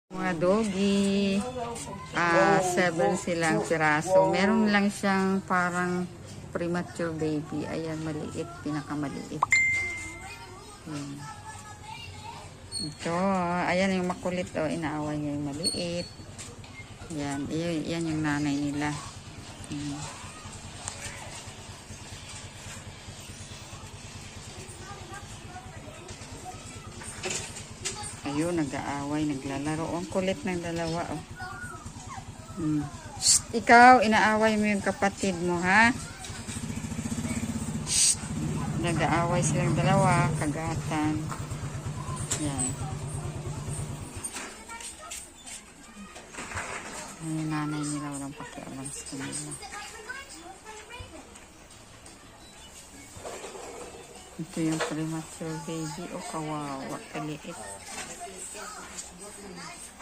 Mga doggy, 7 silang piraso. Meron lang siyang parang premature baby. Ayan, maliit, pinakamaliit. Ayan. Ito, ayan yung makulit, oh, inaaway niya yung maliit. Ayan, yan yung nanay nila. Ayan. Ayun, nag-aaway, naglalaro. Ang kulit ng dalawa, oh. Shh, ikaw, inaaway mo yung kapatid mo, ha? Shh. Nag-aaway silang dalawa, kagatan. Yan. Yung nanay nila, walang pakialam sa kanila. Ito yung premature baby, oh, kawawa, kaliit.